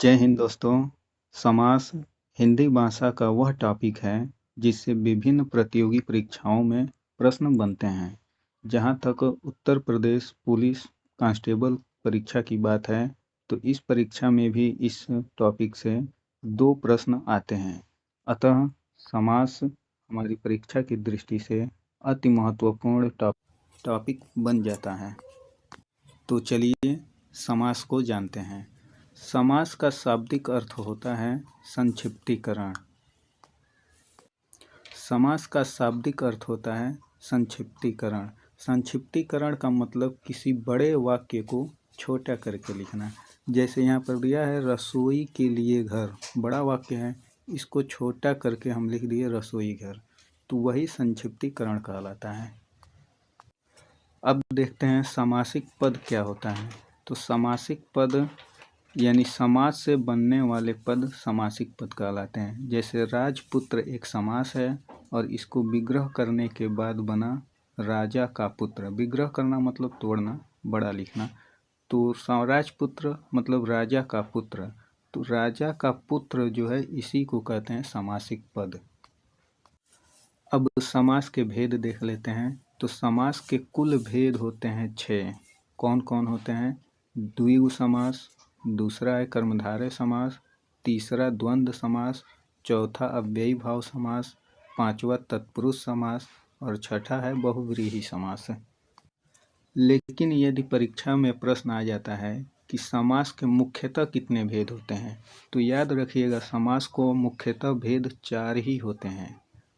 जय हिंद दोस्तों। समास हिंदी भाषा का वह टॉपिक है जिससे विभिन्न प्रतियोगी परीक्षाओं में प्रश्न बनते हैं। जहां तक उत्तर प्रदेश पुलिस कांस्टेबल परीक्षा की बात है तो इस परीक्षा में भी इस टॉपिक से 2 प्रश्न आते हैं। अतः समास हमारी परीक्षा की दृष्टि से अति महत्वपूर्ण टॉपिक बन जाता है। तो चलिए समास को जानते हैं। समास का शाब्दिक अर्थ होता है संक्षिप्तीकरण। समास का शाब्दिक अर्थ होता है संक्षिप्तीकरण। संक्षिप्तीकरण का मतलब किसी बड़े वाक्य को छोटा करके लिखना। जैसे यहाँ पर दिया है रसोई के लिए घर, बड़ा वाक्य है, इसको छोटा करके हम लिख दिए रसोई घर, तो वही संक्षिप्तीकरण कहलाता है। अब देखते हैं समासिक पद क्या होता है। तो समासिक पद यानी समास से बनने वाले पद समासिक पद कहलाते हैं। जैसे राजपुत्र एक समास है और इसको विग्रह करने के बाद बना राजा का पुत्र। विग्रह करना मतलब तोड़ना, बड़ा लिखना। तो राजपुत्र मतलब राजा का पुत्र, तो राजा का पुत्र जो है इसी को कहते हैं समासिक पद। अब समास के भेद देख लेते हैं। तो समास के कुल भेद होते हैं 6। कौन कौन होते हैं? द्विगु समास, दूसरा है कर्मधारय समास, तीसरा द्वंद्व समास, चौथा अव्ययी भाव समास, पांचवा तत्पुरुष समास और छठा है बहुव्रीहि समास। लेकिन यदि परीक्षा में प्रश्न आ जाता है कि समास के मुख्यतः कितने भेद होते हैं, तो याद रखिएगा समास को मुख्यतः भेद 4 ही होते हैं।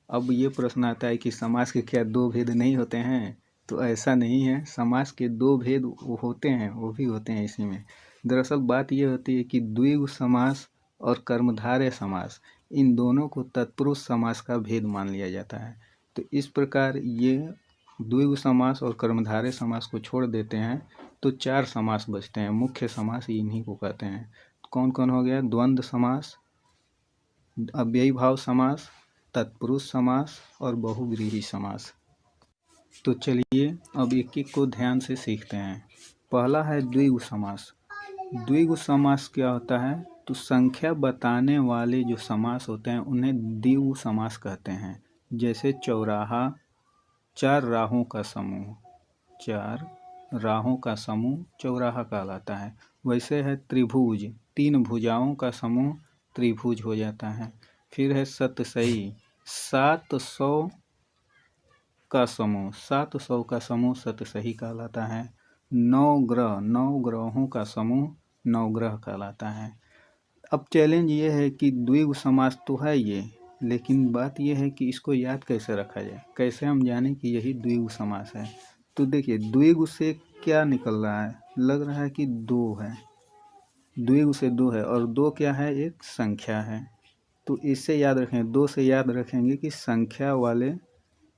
अब ये प्रश्न आता है कि समास के क्या 2 भेद नहीं होते हैं? तो ऐसा नहीं है, समास के 2 भेद होते हैं, वो भी होते हैं इसी में। दरअसल बात ये होती है कि द्विगु समास और कर्मधारय समास, इन दोनों को तत्पुरुष समास का भेद मान लिया जाता है। तो इस प्रकार ये द्विगु समास और कर्मधारय समास को छोड़ देते हैं तो 4 समास बचते हैं। मुख्य समास इन्हीं को कहते हैं। कौन कौन हो गया? द्वंद्व समास, अव्ययी भाव समास, तत्पुरुष समास और बहुव्रीहि समास। तो चलिए अब एक एक को ध्यान से सीखते हैं। पहला है द्विगु समास। द्विगु समास क्या होता है? तो संख्या बताने वाले जो समास होते हैं उन्हें द्विगु समास कहते हैं। जैसे चौराहा, 4 राहों का समूह, 4 राहों का समूह चौराहा कहलाता है। वैसे है त्रिभुज, 3 भुजाओं का समूह त्रिभुज हो जाता है। फिर है शतसई, 700 का समूह, 700 का समूह शतसई कहलाता है। 9 ग्रह, 9 ग्रहों का समूह नवग्रह कहलाता है। अब चैलेंज ये है कि द्विगु समास तो है ये, लेकिन बात ये है कि इसको याद कैसे रखा जाए, कैसे हम जानें कि यही द्विगु समास है। तो देखिए द्विगु से क्या निकल रहा है, लग रहा है कि 2 है, द्विगु से 2 है और 2 क्या है? एक संख्या है। तो इससे याद रखें, 2 से याद रखेंगे कि संख्या वाले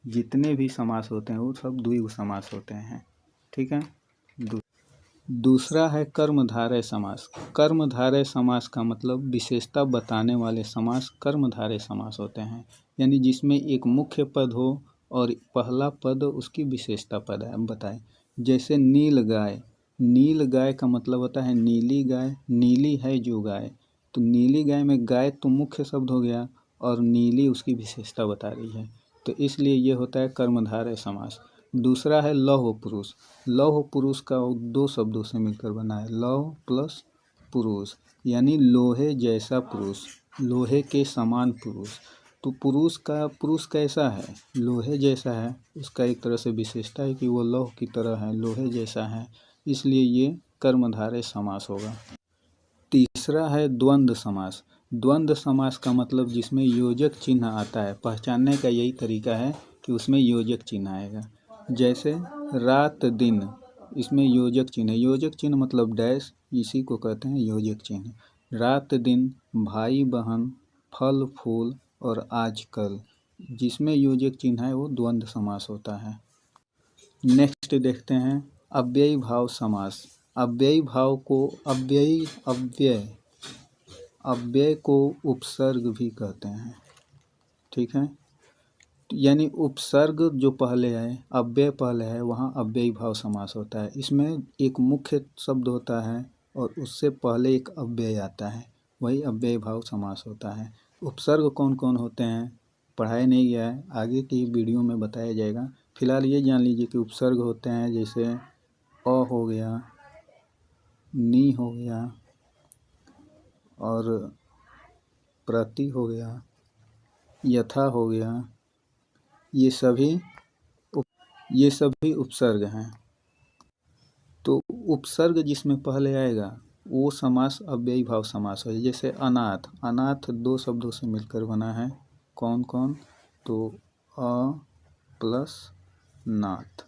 जितने भी समास होते हैं वो सब द्विगु समास होते हैं। ठीक है। दूसरा है कर्मधारय समास। कर्मधारय समास का मतलब विशेषता बताने वाले समास कर्मधारय समास होते हैं, यानी जिसमें एक मुख्य पद हो और पहला पद उसकी विशेषता पद है बताए। जैसे नील गाय, नील गाय का मतलब होता है नीली गाय, नीली है जो गाय, तो नीली गाय में गाय तो मुख्य शब्द हो गया और नीली उसकी विशेषता बता रही है, तो इसलिए ये होता है कर्मधारय समास। दूसरा है लौह पुरुष। लौह पुरुष का 2 शब्दों से मिलकर बना है, लौह प्लस पुरुष, यानी लोहे जैसा पुरुष, लोहे के समान पुरुष। तो पुरुष कैसा है? लोहे जैसा है। उसका एक तरह से विशेषता है कि वो लौह की तरह है, लोहे जैसा है, इसलिए ये कर्मधारय समास होगा। तीसरा है द्वंद्व समास। द्वंद्व समास का मतलब जिसमें योजक चिन्ह आता है, पहचानने का यही तरीका है कि उसमें योजक चिन्ह आएगा। जैसे रात दिन, इसमें योजक चिन्ह, योजक चिन्ह मतलब डैश, इसी को कहते हैं योजक चिन्ह। रात दिन, भाई बहन, फल फूल और आजकल, जिसमें योजक चिन्ह है वो द्वंद्व समास होता है। नेक्स्ट देखते हैं अव्ययी भाव समास। अव्ययी भाव को अव्यय को उपसर्ग भी कहते हैं। ठीक है, यानी उपसर्ग जो पहले है, अव्यय पहले है, वहाँ अव्ययी भाव समास होता है। इसमें एक मुख्य शब्द होता है और उससे पहले एक अव्यय आता है, वही अव्यय भाव समास होता है। उपसर्ग कौन कौन होते हैं पढ़ाया नहीं गया है, आगे की वीडियो में बताया जाएगा। फिलहाल ये जान लीजिए कि उपसर्ग होते हैं जैसे अ हो गया, नी हो गया और प्रति हो गया, यथा हो गया, ये सभी उपसर्ग हैं। तो उपसर्ग जिसमें पहले आएगा वो समास अव्ययी भाव समास है। जैसे अनाथ, अनाथ दो शब्दों से मिलकर बना है, कौन कौन, तो अ प्लस नाथ।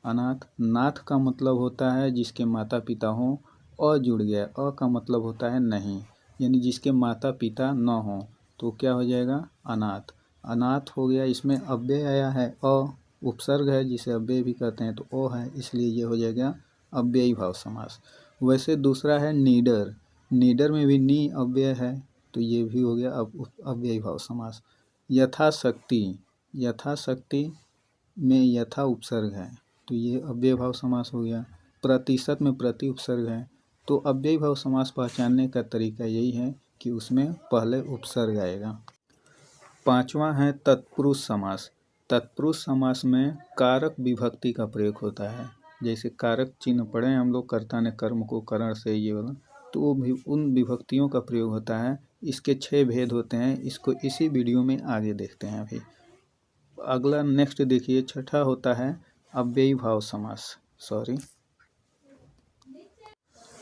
अनाथ, नाथ का मतलब होता है जिसके माता पिता हों, अ जुड़ गया, अ का मतलब होता है नहीं, यानी जिसके माता पिता न हों, तो क्या हो जाएगा अनाथ। अनाथ हो गया, इसमें अव्यय आया है अ, उपसर्ग है जिसे अव्यय भी कहते हैं, तो ओ है, इसलिए ये हो जाएगा अव्ययी भाव समास। वैसे दूसरा है नीडर, नीडर में भी नी अव्यय है, तो ये भी हो गया अव्ययी भाव समास। यथाशक्ति, यथाशक्ति में यथा उपसर्ग है, तो ये अव्ययी भाव समास हो गया। प्रतिशत में प्रति उपसर्ग है, तो अव्ययी भाव समास पहचानने का तरीका यही है कि उसमें पहले उपसर्ग आएगा। पांचवा है तत्पुरुष समास। तत्पुरुष समास में कारक विभक्ति का प्रयोग होता है। जैसे कारक चिन्ह पढ़े हम लोग, कर्ता ने कर्म को करण से, ये वाला, तो वो भी उन विभक्तियों का प्रयोग होता है। इसके 6 भेद होते हैं, इसको इसी वीडियो में आगे देखते हैं। अभी अगला नेक्स्ट देखिए, छठा होता है अव्ययी भाव समास,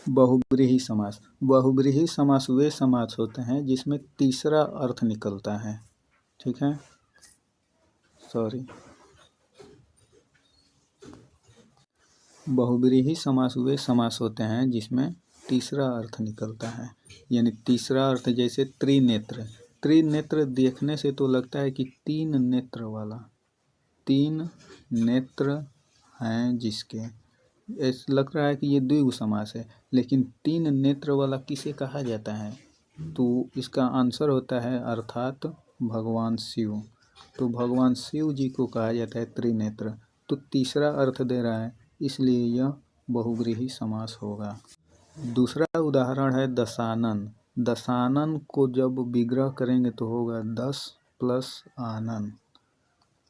बहुब्रीही समास। बहुब्रीही समास वे समास होते हैं जिसमें तीसरा अर्थ निकलता है, ठीक है, बहुब्रीही समास वे समास होते हैं जिसमें तीसरा अर्थ निकलता है, यानी तीसरा अर्थ। जैसे त्रिनेत्र, त्रिनेत्र देखने से तो लगता है कि 3 नेत्र वाला, 3 नेत्र हैं जिसके, ऐसा लग रहा है कि ये द्विगु समास है, लेकिन 3 नेत्र वाला किसे कहा जाता है, तो इसका आंसर होता है अर्थात भगवान शिव। तो भगवान शिव जी को कहा जाता है त्रिनेत्र, तो तीसरा अर्थ दे रहा है, इसलिए यह बहुब्रीही समास होगा। दूसरा उदाहरण है दशानन। दशानन को जब विग्रह करेंगे तो होगा 10 प्लस आनन।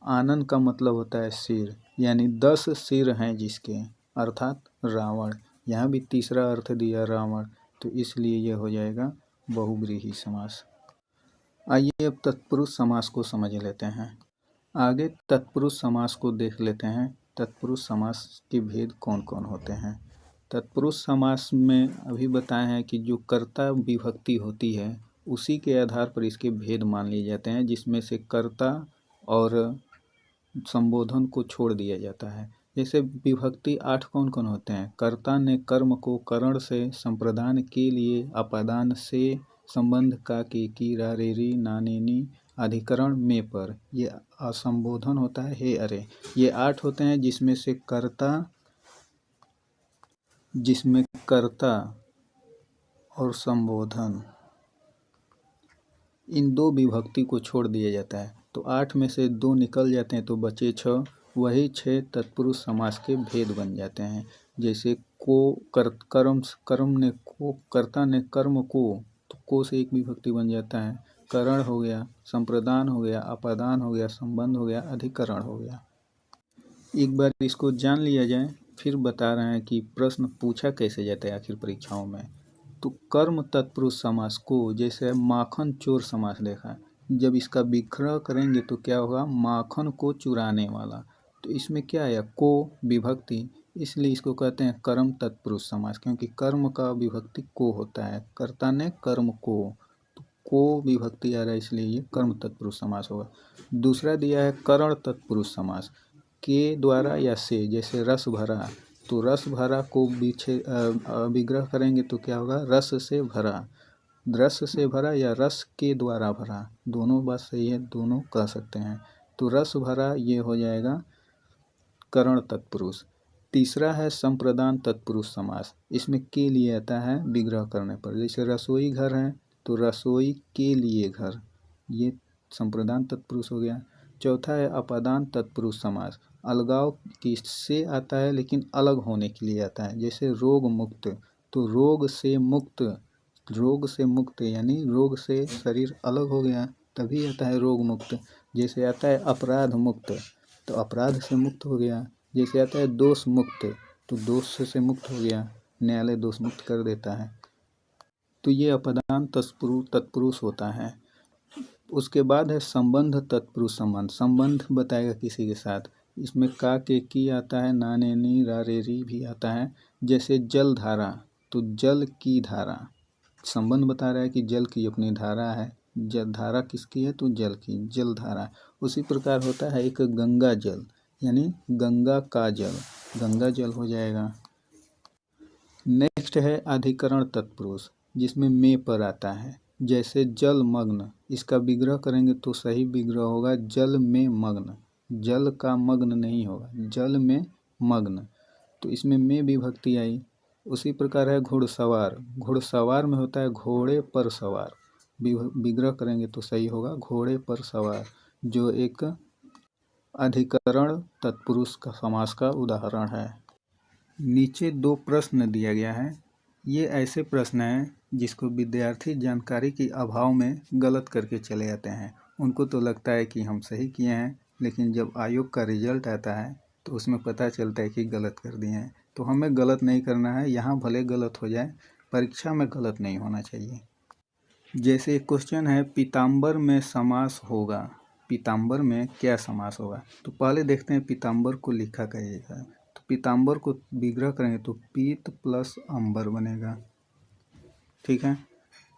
आनन का मतलब होता है सिर, यानी 10 सिर हैं जिसके, अर्थात रावण। यहाँ भी तीसरा अर्थ दिया रावण, तो इसलिए यह हो जाएगा बहुब्रीही समास। आइए अब तत्पुरुष समास को समझ लेते हैं। आगे तत्पुरुष समास को देख लेते हैं। तत्पुरुष समास के भेद कौन कौन होते हैं। तत्पुरुष समास में अभी बताए हैं कि जो कर्ता विभक्ति होती है उसी के आधार पर इसके भेद मान लिए जाते हैं, जिसमें से कर्ता और संबोधन को छोड़ दिया जाता है। जैसे विभक्ति 8 कौन कौन होते हैं। कर्ता ने कर्म को करण से, संप्रदान के लिए, अपादान से, संबंध का के, की, रा, रे, री, ना, ने, नी, अधिकरण में पर, ये असंबोधन होता है, हे अरे। ये 8 होते हैं जिसमें कर्ता और संबोधन इन 2 विभक्ति को छोड़ दिया जाता है। तो 8 में से 2 निकल जाते हैं तो बचे 6, वही 6 तत्पुरुष समास के भेद बन जाते हैं। जैसे को कर्म ने को, कर्ता ने कर्म को, तो को से एक विभक्ति बन जाता है, करण हो गया, संप्रदान हो गया, अपादान हो गया, संबंध हो गया, अधिकरण हो गया। एक बार इसको जान लिया जाए, फिर बता रहे हैं कि प्रश्न पूछा कैसे जाता है आखिर परीक्षाओं में। तो कर्म तत्पुरुष समास को, जैसे माखन चोर समास देखा, जब इसका विग्रह करेंगे तो क्या होगा, माखन को चुराने वाला। तो इसमें क्या आया, को विभक्ति, इसलिए इसको कहते हैं कर्म तत्पुरुष समास, क्योंकि कर्म का विभक्ति को होता है। कर्ता ने कर्म को विभक्ति आ रहा है, इसलिए ये कर्म तत्पुरुष समास होगा। दूसरा दिया है करण तत्पुरुष समास, के द्वारा या से, जैसे रस भरा, तो रस भरा को विग्रह करेंगे तो क्या होगा, रस से भरा। रस से भरा या रस के द्वारा भरा, दोनों बात सही है, दोनों कह सकते हैं। तो रस भरा ये हो जाएगा करण तत्पुरुष। तीसरा है संप्रदान तत्पुरुष समास, इसमें के लिए आता है विग्रह करने पर। जैसे रसोई घर है तो रसोई के लिए घर, ये संप्रदान तत्पुरुष हो गया। चौथा है अपादान तत्पुरुष समास, अलगाव किससे आता है लेकिन अलग होने के लिए आता है। जैसे रोग मुक्त, तो रोग से मुक्त यानी रोग से शरीर अलग हो गया तभी आता है रोग मुक्त। जैसे आता है अपराध मुक्त, तो अपराध से मुक्त हो गया। जैसे आता है दोष मुक्त, तो दोष से मुक्त हो गया, न्यायालय दोष मुक्त कर देता है। तो ये अपदान तत्पुरुष होता है। उसके बाद है संबंध तत्पुरुष संबंध। संबंध बताएगा किसी के साथ। इसमें का के की आता है, ना ने नी रा रे री भी आता है। जैसे जल धारा, तो जल की धारा, संबंध बता रहा है कि जल की अपनी धारा है। जल धारा किसकी है, तो जल की, जल धारा। उसी प्रकार होता है एक गंगा जल, यानी गंगा का जल, गंगा जल हो जाएगा। नेक्स्ट है अधिकरण तत्पुरुष, जिसमें में पर आता है। जैसे जल मग्न, इसका विग्रह करेंगे तो सही विग्रह होगा जल में मग्न, जल का मग्न नहीं होगा, जल में मग्न, तो इसमें में विभक्ति आई। उसी प्रकार है घुड़सवार, घुड़सवार में होता है घोड़े पर सवार, विग्रह करेंगे तो सही होगा घोड़े पर सवार, जो एक अधिकरण तत्पुरुष का समास का उदाहरण है। नीचे 2 प्रश्न दिया गया है। ये ऐसे प्रश्न हैं जिसको विद्यार्थी जानकारी के अभाव में गलत करके चले जाते हैं। उनको तो लगता है कि हम सही किए हैं, लेकिन जब आयोग का रिजल्ट आता है तो उसमें पता चलता है कि गलत कर दिए हैं। तो हमें गलत नहीं करना है, यहाँ भले गलत हो जाए, परीक्षा में गलत नहीं होना चाहिए। जैसे क्वेश्चन है पीताम्बर में समास होगा, पीताम्बर में क्या समास होगा? तो पहले देखते हैं पीताम्बर को लिखा कहिएगा। तो पीताम्बर को विग्रह करेंगे तो पीत प्लस अंबर बनेगा, ठीक है।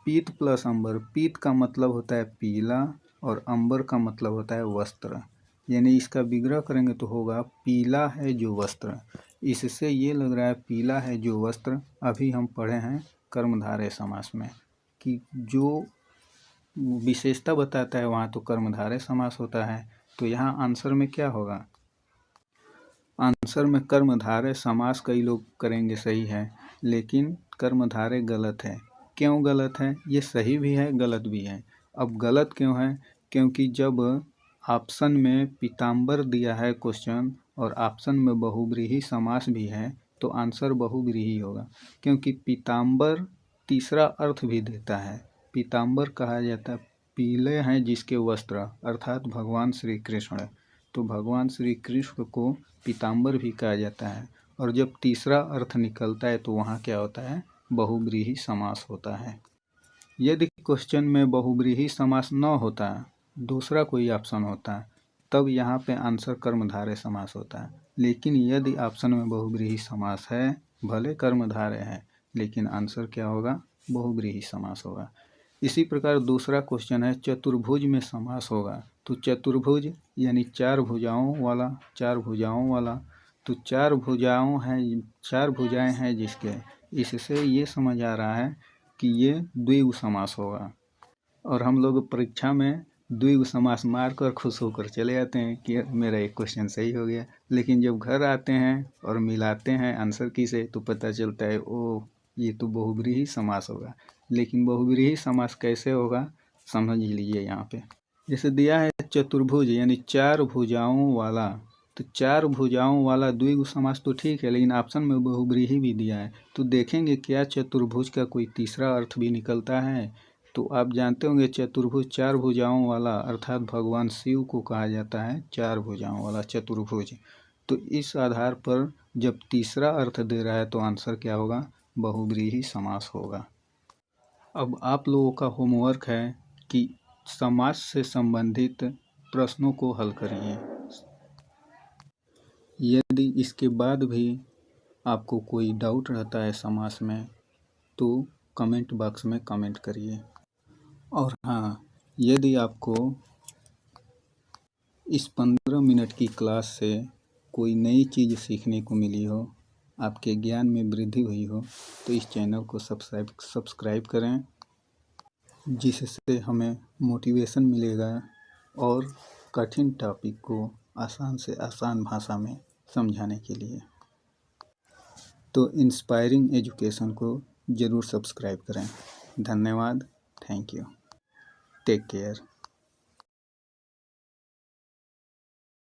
पीत प्लस अंबर, पीत का मतलब होता है पीला और अंबर का मतलब होता है वस्त्र, यानी इसका विग्रह करेंगे तो होगा पीला है जो वस्त्र। इससे ये लग रहा है पीला है जो वस्त्र। अभी हम पढ़े हैं कर्मधारय समास में कि जो विशेषता बताता है वहाँ तो कर्मधारय समास होता है। तो यहाँ आंसर में क्या होगा? आंसर में कर्मधारय समास कई लोग करेंगे सही है, लेकिन कर्मधारय गलत है। क्यों गलत है? ये सही भी है, गलत भी है। अब गलत क्यों है? क्योंकि जब ऑप्शन में पीताम्बर दिया है क्वेश्चन और ऑप्शन में बहुव्रीहि समास भी है, तो आंसर बहुव्रीहि होगा। क्योंकि पीताम्बर तीसरा अर्थ भी देता है। पीताम्बर कहा जाता है पीले हैं जिसके वस्त्र, अर्थात भगवान श्री कृष्ण। तो भगवान श्री कृष्ण को पीताम्बर भी कहा जाता है। और जब तीसरा अर्थ निकलता है तो वहाँ क्या होता है? बहुव्रीहि समास होता है। यदि क्वेश्चन में बहुव्रीहि समास न होता, दूसरा कोई ऑप्शन होता, तब यहाँ पे आंसर कर्मधारय समास होता है। लेकिन यदि ऑप्शन में बहुव्रीहि समास है, भले कर्मधारय है, लेकिन आंसर क्या होगा? बहुव्रीहि समास होगा। इसी प्रकार दूसरा क्वेश्चन है चतुर्भुज में समास होगा। तो चतुर्भुज यानी 4 भुजाओं वाला, 4 भुजाओं वाला, तो 4 भुजाएं हैं जिसके, इससे ये समझ आ रहा है कि ये द्विगु समास होगा। और हम लोग परीक्षा में द्विगु समास मार कर खुश होकर चले जाते हैं कि मेरा एक क्वेश्चन सही हो गया, लेकिन जब घर आते हैं और मिलाते हैं आंसर की से तो पता चलता है ओह ये तो बहुव्रीहि समास होगा। लेकिन बहुव्रीहि समास कैसे होगा समझ लीजिए। यहाँ पे जैसे दिया है चतुर्भुज यानी 4 भुजाओं वाला, तो 4 भुजाओं वाला द्विगु समास तो ठीक है, लेकिन ऑप्शन में बहुव्रीहि भी दिया है। तो देखेंगे क्या चतुर्भुज का कोई तीसरा अर्थ भी निकलता है। तो आप जानते होंगे चतुर्भुज 4 भुजाओं वाला, अर्थात भगवान शिव को कहा जाता है 4 भुजाओं वाला चतुर्भुज। तो इस आधार पर जब तीसरा अर्थ दे रहा है तो आंसर क्या होगा? बहुव्रीहि समास होगा। अब आप लोगों का होमवर्क है कि समास से संबंधित प्रश्नों को हल करिए। यदि इसके बाद भी आपको कोई डाउट रहता है समास में तो कमेंट बॉक्स में कमेंट करिए। और हाँ, यदि आपको इस 15 मिनट की क्लास से कोई नई चीज़ सीखने को मिली हो, आपके ज्ञान में वृद्धि हुई हो, तो इस चैनल को सब्सक्राइब करें, जिससे हमें मोटिवेशन मिलेगा और कठिन टॉपिक को आसान से आसान भाषा में समझाने के लिए। तो इंस्पायरिंग एजुकेशन को ज़रूर सब्सक्राइब करें। धन्यवाद। Thank you. Take care.